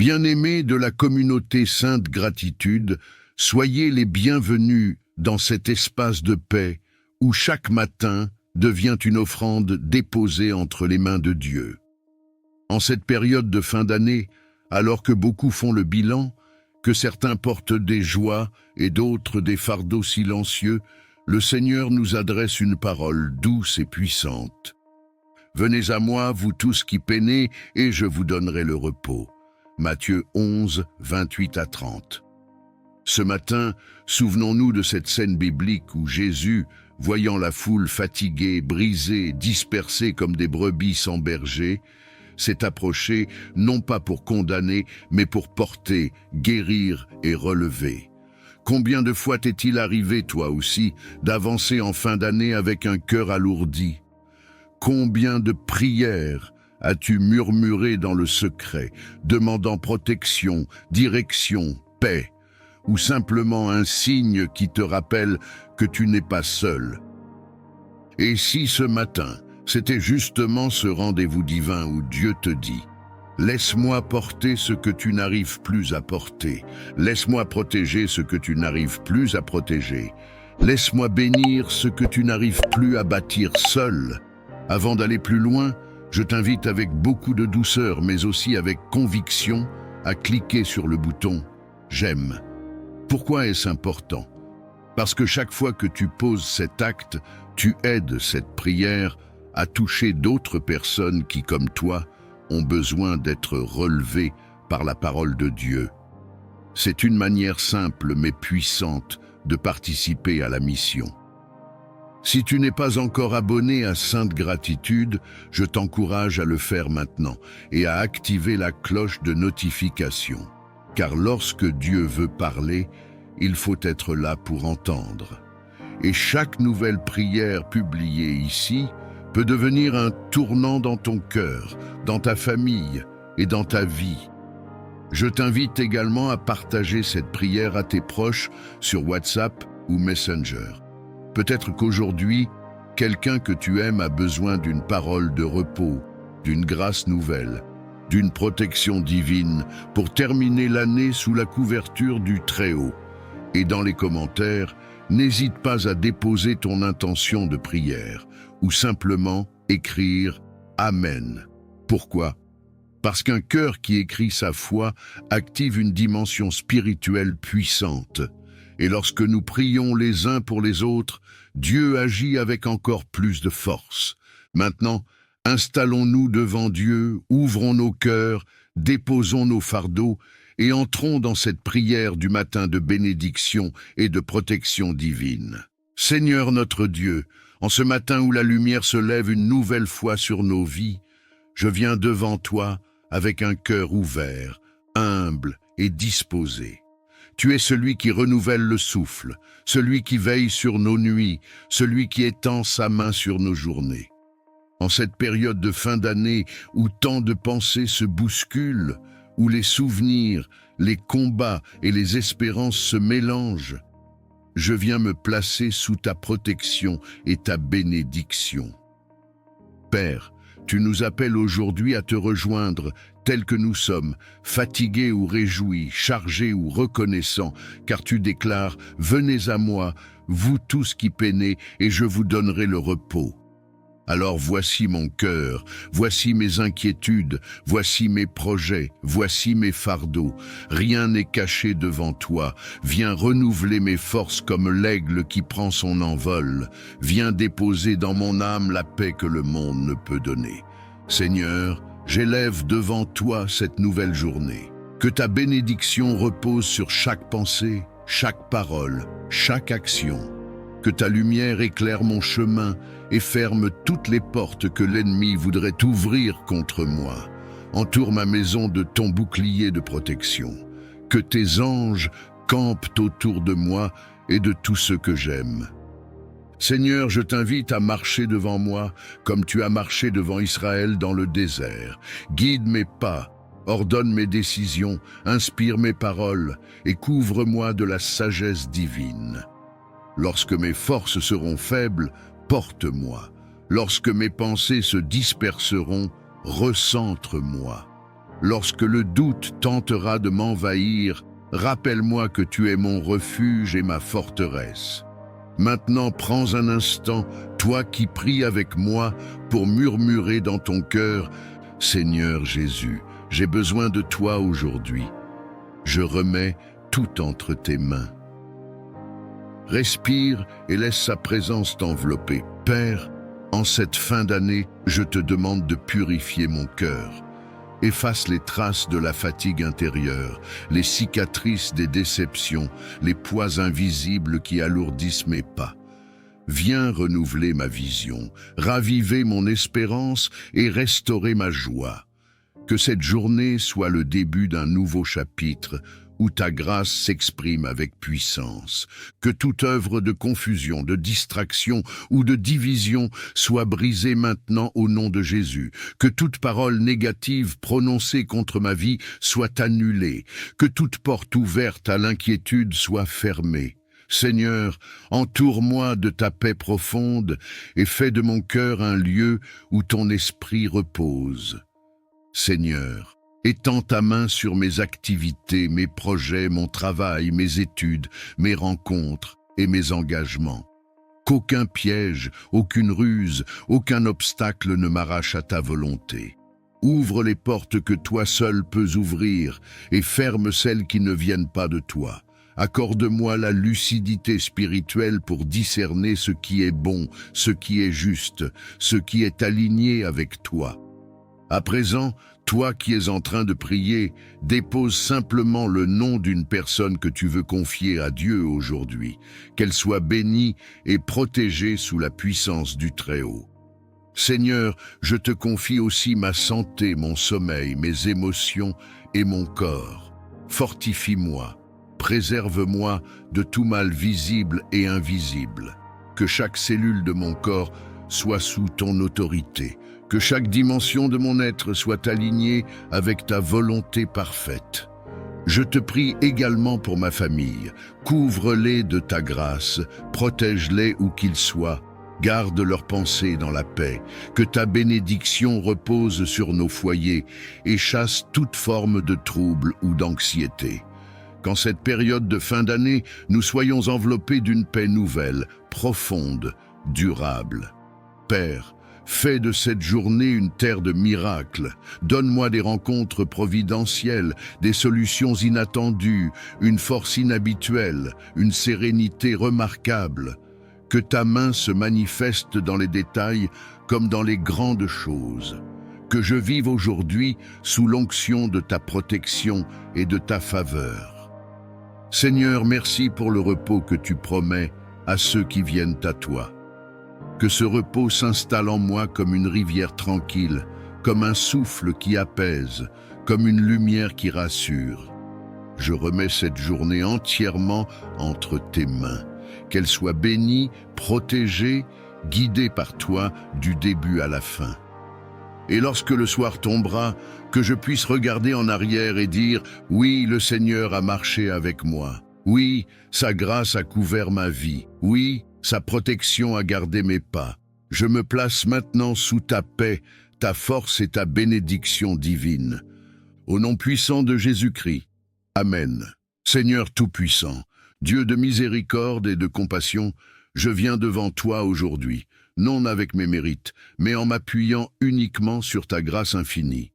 Bien-aimés de la communauté Sainte Gratitude, soyez les bienvenus dans cet espace de paix où chaque matin devient une offrande déposée entre les mains de Dieu. En cette période de fin d'année, alors que beaucoup font le bilan, que certains portent des joies et d'autres des fardeaux silencieux, le Seigneur nous adresse une parole douce et puissante. Venez à moi, vous tous qui peinez, et je vous donnerai le repos. Matthieu 11, 28 à 30. Ce matin, souvenons-nous de cette scène biblique où Jésus, voyant la foule fatiguée, brisée, dispersée comme des brebis sans berger, s'est approché non pas pour condamner, mais pour porter, guérir et relever. Combien de fois t'est-il arrivé, toi aussi, d'avancer en fin d'année avec un cœur alourdi? Combien de prières as-tu murmuré dans le secret, demandant protection, direction, paix, ou simplement un signe qui te rappelle que tu n'es pas seul? Et si ce matin, c'était justement ce rendez-vous divin où Dieu te dit « Laisse-moi porter ce que tu n'arrives plus à porter, laisse-moi protéger ce que tu n'arrives plus à protéger, laisse-moi bénir ce que tu n'arrives plus à bâtir seul ». Avant d'aller plus loin, je t'invite avec beaucoup de douceur, mais aussi avec conviction, à cliquer sur le bouton « J'aime ». Pourquoi est-ce important? Parce que chaque fois que tu poses cet acte, tu aides cette prière à toucher d'autres personnes qui, comme toi, ont besoin d'être relevées par la parole de Dieu. C'est une manière simple mais puissante de participer à la mission. Si tu n'es pas encore abonné à Sainte Gratitude, je t'encourage à le faire maintenant et à activer la cloche de notification. Car lorsque Dieu veut parler, il faut être là pour entendre. Et chaque nouvelle prière publiée ici peut devenir un tournant dans ton cœur, dans ta famille et dans ta vie. Je t'invite également à partager cette prière à tes proches sur WhatsApp ou Messenger. Peut-être qu'aujourd'hui, quelqu'un que tu aimes a besoin d'une parole de repos, d'une grâce nouvelle, d'une protection divine pour terminer l'année sous la couverture du Très-Haut. Et dans les commentaires, n'hésite pas à déposer ton intention de prière ou simplement écrire « Amen ». Pourquoi? Parce qu'un cœur qui écrit sa foi active une dimension spirituelle puissante. Et lorsque nous prions les uns pour les autres, Dieu agit avec encore plus de force. Maintenant, installons-nous devant Dieu, ouvrons nos cœurs, déposons nos fardeaux et entrons dans cette prière du matin de bénédiction et de protection divine. Seigneur notre Dieu, en ce matin où la lumière se lève une nouvelle fois sur nos vies, je viens devant toi avec un cœur ouvert, humble et disposé. Tu es celui qui renouvelle le souffle, celui qui veille sur nos nuits, celui qui étend sa main sur nos journées. En cette période de fin d'année où tant de pensées se bousculent, où les souvenirs, les combats et les espérances se mélangent, je viens me placer sous ta protection et ta bénédiction. Père, tu nous appelles aujourd'hui à te rejoindre tels que nous sommes, fatigués ou réjouis, chargés ou reconnaissants, car tu déclares « Venez à moi, vous tous qui peinez, et je vous donnerai le repos ». Alors voici mon cœur, voici mes inquiétudes, voici mes projets, voici mes fardeaux. Rien n'est caché devant toi. Viens renouveler mes forces comme l'aigle qui prend son envol. Viens déposer dans mon âme la paix que le monde ne peut donner. Seigneur, j'élève devant toi cette nouvelle journée. Que ta bénédiction repose sur chaque pensée, chaque parole, chaque action. Que ta lumière éclaire mon chemin et ferme toutes les portes que l'ennemi voudrait ouvrir contre moi. Entoure ma maison de ton bouclier de protection. Que tes anges campent autour de moi et de tous ceux que j'aime. Seigneur, je t'invite à marcher devant moi comme tu as marché devant Israël dans le désert. Guide mes pas, ordonne mes décisions, inspire mes paroles et couvre-moi de la sagesse divine. Lorsque mes forces seront faibles, porte-moi. Lorsque mes pensées se disperseront, recentre-moi. Lorsque le doute tentera de m'envahir, rappelle-moi que tu es mon refuge et ma forteresse. Maintenant, prends un instant, toi qui pries avec moi, pour murmurer dans ton cœur, « Seigneur Jésus, j'ai besoin de toi aujourd'hui. Je remets tout entre tes mains. » Respire et laisse sa présence t'envelopper. Père, en cette fin d'année, je te demande de purifier mon cœur. Efface les traces de la fatigue intérieure, les cicatrices des déceptions, les poids invisibles qui alourdissent mes pas. Viens renouveler ma vision, raviver mon espérance et restaurer ma joie. Que cette journée soit le début d'un nouveau chapitre où ta grâce s'exprime avec puissance. Que toute œuvre de confusion, de distraction ou de division soit brisée maintenant au nom de Jésus. Que toute parole négative prononcée contre ma vie soit annulée. Que toute porte ouverte à l'inquiétude soit fermée. Seigneur, entoure-moi de ta paix profonde et fais de mon cœur un lieu où ton esprit repose. Seigneur, étends ta main sur mes activités, mes projets, mon travail, mes études, mes rencontres et mes engagements. Qu'aucun piège, aucune ruse, aucun obstacle ne m'arrache à ta volonté. Ouvre les portes que toi seul peux ouvrir et ferme celles qui ne viennent pas de toi. Accorde-moi la lucidité spirituelle pour discerner ce qui est bon, ce qui est juste, ce qui est aligné avec toi. À présent, toi qui es en train de prier, dépose simplement le nom d'une personne que tu veux confier à Dieu aujourd'hui, qu'elle soit bénie et protégée sous la puissance du Très-Haut. Seigneur, je te confie aussi ma santé, mon sommeil, mes émotions et mon corps. Fortifie-moi, préserve-moi de tout mal visible et invisible. Que chaque cellule de mon corps soit sous ton autorité. Que chaque dimension de mon être soit alignée avec ta volonté parfaite. Je te prie également pour ma famille. Couvre-les de ta grâce, protège-les où qu'ils soient. Garde leurs pensées dans la paix. Que ta bénédiction repose sur nos foyers et chasse toute forme de trouble ou d'anxiété. Qu'en cette période de fin d'année, nous soyons enveloppés d'une paix nouvelle, profonde, durable. Père, fais de cette journée une terre de miracles. Donne-moi des rencontres providentielles, des solutions inattendues, une force inhabituelle, une sérénité remarquable. Que ta main se manifeste dans les détails comme dans les grandes choses. Que je vive aujourd'hui sous l'onction de ta protection et de ta faveur. Seigneur, merci pour le repos que tu promets à ceux qui viennent à toi. Que ce repos s'installe en moi comme une rivière tranquille, comme un souffle qui apaise, comme une lumière qui rassure. Je remets cette journée entièrement entre tes mains. Qu'elle soit bénie, protégée, guidée par toi du début à la fin. Et lorsque le soir tombera, que je puisse regarder en arrière et dire « Oui, le Seigneur a marché avec moi. Oui, sa grâce a couvert ma vie. Oui, sa protection a gardé mes pas. Je me place maintenant sous ta paix, ta force et ta bénédiction divine. Au nom puissant de Jésus-Christ. Amen. Seigneur Tout-Puissant, Dieu de miséricorde et de compassion, je viens devant toi aujourd'hui, non avec mes mérites, mais en m'appuyant uniquement sur ta grâce infinie.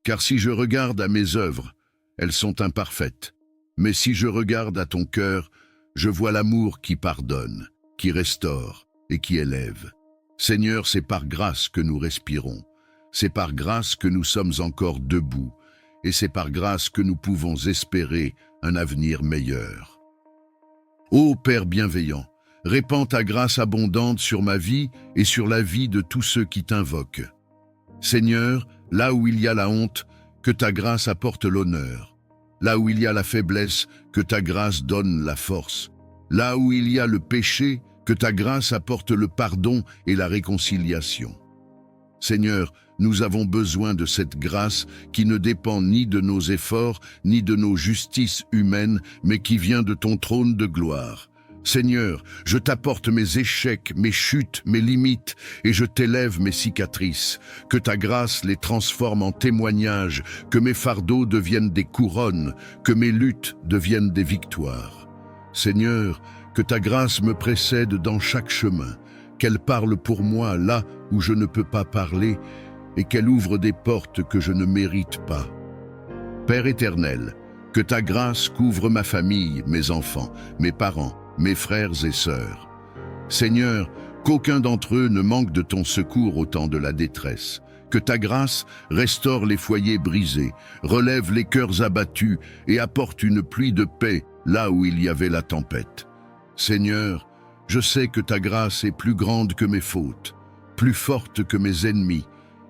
Car si je regarde à mes œuvres, elles sont imparfaites. Mais si je regarde à ton cœur, je vois l'amour qui pardonne, qui restaure et qui élève. Seigneur, c'est par grâce que nous respirons. C'est par grâce que nous sommes encore debout. Et c'est par grâce que nous pouvons espérer un avenir meilleur. Ô Père bienveillant, répands ta grâce abondante sur ma vie et sur la vie de tous ceux qui t'invoquent. Seigneur, là où il y a la honte, que ta grâce apporte l'honneur. Là où il y a la faiblesse, que ta grâce donne la force. Là où il y a le péché, que ta grâce apporte le pardon et la réconciliation. Seigneur, nous avons besoin de cette grâce qui ne dépend ni de nos efforts, ni de nos justices humaines, mais qui vient de ton trône de gloire. Seigneur, je t'apporte mes échecs, mes chutes, mes limites, et je t'élève mes cicatrices. Que ta grâce les transforme en témoignages, que mes fardeaux deviennent des couronnes, que mes luttes deviennent des victoires. Seigneur, que ta grâce me précède dans chaque chemin, qu'elle parle pour moi là où je ne peux pas parler, et qu'elle ouvre des portes que je ne mérite pas. Père éternel, que ta grâce couvre ma famille, mes enfants, mes parents, mes frères et sœurs. Seigneur, qu'aucun d'entre eux ne manque de ton secours au temps de la détresse. Que ta grâce restaure les foyers brisés, relève les cœurs abattus et apporte une pluie de paix là où il y avait la tempête. Seigneur, je sais que ta grâce est plus grande que mes fautes, plus forte que mes ennemis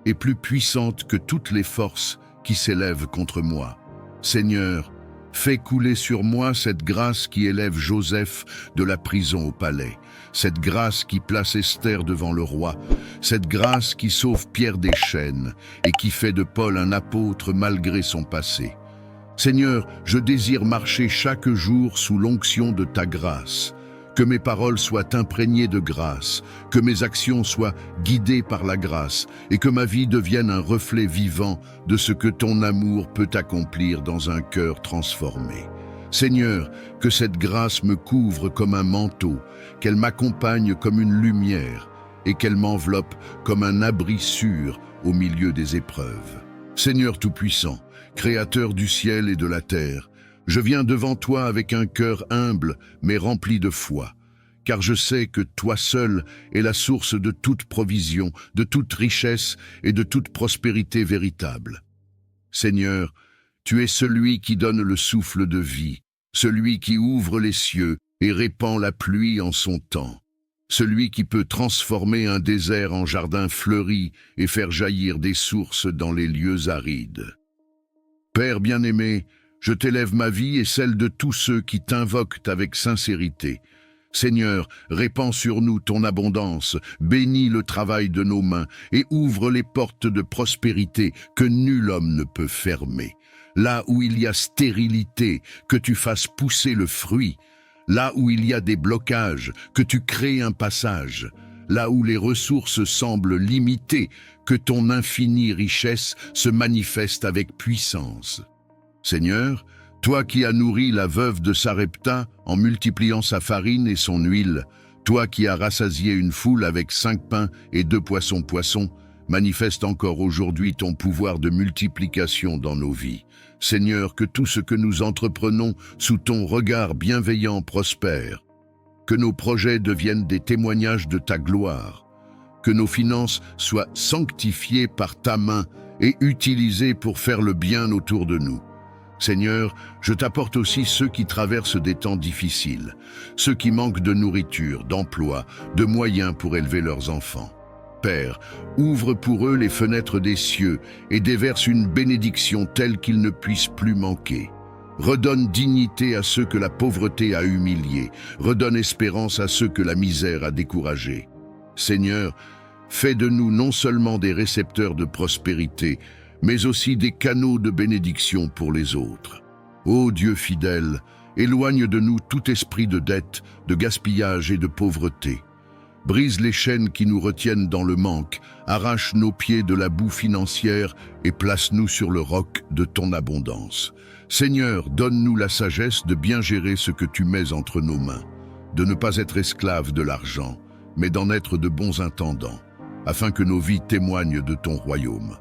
et plus puissante que toutes les forces qui s'élèvent contre moi. Seigneur, fais couler sur moi cette grâce qui élève Joseph de la prison au palais, cette grâce qui place Esther devant le roi, cette grâce qui sauve Pierre des chaînes et qui fait de Paul un apôtre malgré son passé. Seigneur, je désire marcher chaque jour sous l'onction de ta grâce. Que mes paroles soient imprégnées de grâce, que mes actions soient guidées par la grâce et que ma vie devienne un reflet vivant de ce que ton amour peut accomplir dans un cœur transformé. Seigneur, que cette grâce me couvre comme un manteau, qu'elle m'accompagne comme une lumière et qu'elle m'enveloppe comme un abri sûr au milieu des épreuves. Seigneur Tout-Puissant, Créateur du ciel et de la terre, je viens devant toi avec un cœur humble, mais rempli de foi, car je sais que toi seul es la source de toute provision, de toute richesse et de toute prospérité véritable. Seigneur, tu es celui qui donne le souffle de vie, celui qui ouvre les cieux et répand la pluie en son temps, celui qui peut transformer un désert en jardin fleuri et faire jaillir des sources dans les lieux arides. Père bien-aimé, je t'élève ma vie et celle de tous ceux qui t'invoquent avec sincérité. Seigneur, répands sur nous ton abondance, bénis le travail de nos mains et ouvre les portes de prospérité que nul homme ne peut fermer. Là où il y a stérilité, que tu fasses pousser le fruit. Là où il y a des blocages, que tu crées un passage. Là où les ressources semblent limitées, que ton infinie richesse se manifeste avec puissance. Seigneur, toi qui as nourri la veuve de Sarepta en multipliant sa farine et son huile, toi qui as rassasié une foule avec 5 pains et 2 poissons, manifeste encore aujourd'hui ton pouvoir de multiplication dans nos vies. Seigneur, que tout ce que nous entreprenons sous ton regard bienveillant prospère, que nos projets deviennent des témoignages de ta gloire, que nos finances soient sanctifiées par ta main et utilisées pour faire le bien autour de nous. Seigneur, je t'apporte aussi ceux qui traversent des temps difficiles, ceux qui manquent de nourriture, d'emploi, de moyens pour élever leurs enfants. Père, ouvre pour eux les fenêtres des cieux et déverse une bénédiction telle qu'ils ne puissent plus manquer. Redonne dignité à ceux que la pauvreté a humiliés, redonne espérance à ceux que la misère a découragés. Seigneur, fais de nous non seulement des récepteurs de prospérité, mais aussi des canaux de bénédiction pour les autres. Ô Dieu fidèle, éloigne de nous tout esprit de dette, de gaspillage et de pauvreté. Brise les chaînes qui nous retiennent dans le manque, arrache nos pieds de la boue financière et place-nous sur le roc de ton abondance. Seigneur, donne-nous la sagesse de bien gérer ce que tu mets entre nos mains, de ne pas être esclaves de l'argent, mais d'en être de bons intendants, afin que nos vies témoignent de ton royaume.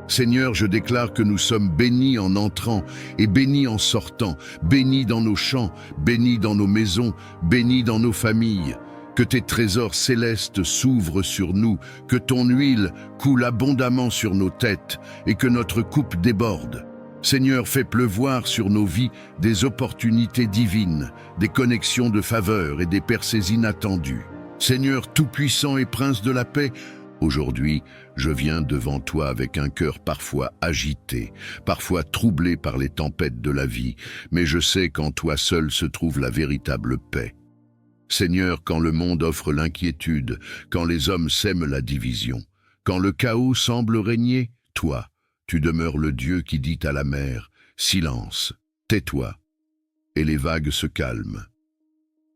Seigneur, je déclare que nous sommes bénis en entrant et bénis en sortant, bénis dans nos champs, bénis dans nos maisons, bénis dans nos familles. Que tes trésors célestes s'ouvrent sur nous, que ton huile coule abondamment sur nos têtes et que notre coupe déborde. Seigneur, fais pleuvoir sur nos vies des opportunités divines, des connexions de faveur et des percées inattendues. Seigneur tout-puissant et prince de la paix, aujourd'hui, je viens devant toi avec un cœur parfois agité, parfois troublé par les tempêtes de la vie, mais je sais qu'en toi seul se trouve la véritable paix. Seigneur, quand le monde offre l'inquiétude, quand les hommes sèment la division, quand le chaos semble régner, toi, tu demeures le Dieu qui dit à la mer « Silence, tais-toi » et les vagues se calment.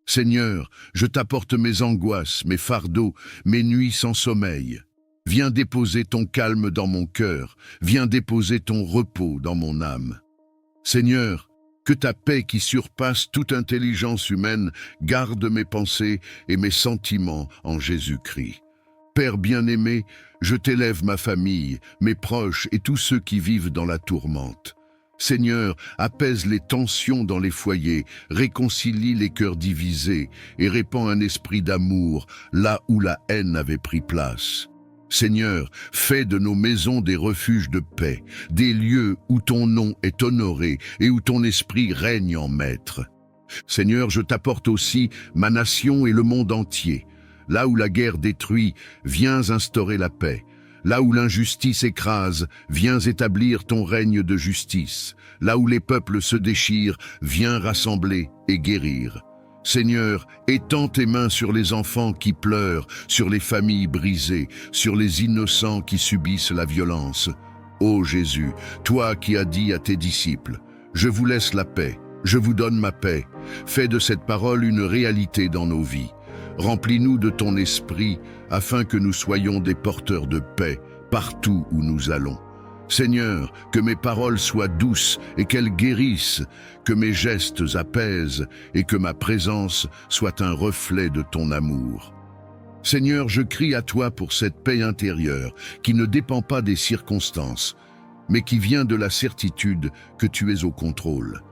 Seigneur, je t'apporte mes angoisses, mes fardeaux, mes nuits sans sommeil. Viens déposer ton calme dans mon cœur, viens déposer ton repos dans mon âme. Seigneur, que ta paix qui surpasse toute intelligence humaine garde mes pensées et mes sentiments en Jésus-Christ. Père bien-aimé, je t'élève ma famille, mes proches et tous ceux qui vivent dans la tourmente. Seigneur, apaise les tensions dans les foyers, réconcilie les cœurs divisés et répand un esprit d'amour là où la haine avait pris place. Seigneur, fais de nos maisons des refuges de paix, des lieux où ton nom est honoré et où ton esprit règne en maître. Seigneur, je t'apporte aussi ma nation et le monde entier. Là où la guerre détruit, viens instaurer la paix. Là où l'injustice écrase, viens établir ton règne de justice. Là où les peuples se déchirent, viens rassembler et guérir. Seigneur, étends tes mains sur les enfants qui pleurent, sur les familles brisées, sur les innocents qui subissent la violence. Ô Jésus, toi qui as dit à tes disciples, « Je vous laisse la paix, je vous donne ma paix », fais de cette parole une réalité dans nos vies. Remplis-nous de ton esprit afin que nous soyons des porteurs de paix partout où nous allons. Seigneur, que mes paroles soient douces et qu'elles guérissent, que mes gestes apaisent et que ma présence soit un reflet de ton amour. Seigneur, je crie à toi pour cette paix intérieure qui ne dépend pas des circonstances, mais qui vient de la certitude que tu es au contrôle.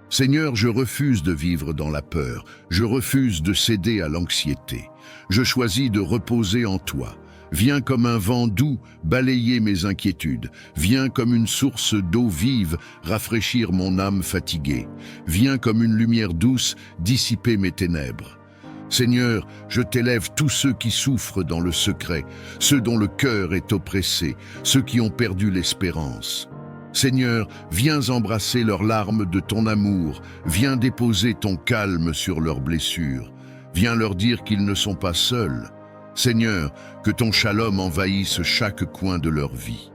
Seigneur, je refuse de vivre dans la peur, je refuse de céder à l'anxiété. Je choisis de reposer en toi. Viens comme un vent doux balayer mes inquiétudes. Viens comme une source d'eau vive rafraîchir mon âme fatiguée. Viens comme une lumière douce dissiper mes ténèbres. Seigneur, je t'élève tous ceux qui souffrent dans le secret, ceux dont le cœur est oppressé, ceux qui ont perdu l'espérance. Seigneur, viens embrasser leurs larmes de ton amour, viens déposer ton calme sur leurs blessures, viens leur dire qu'ils ne sont pas seuls. Seigneur, que ton shalom envahisse chaque coin de leur vie.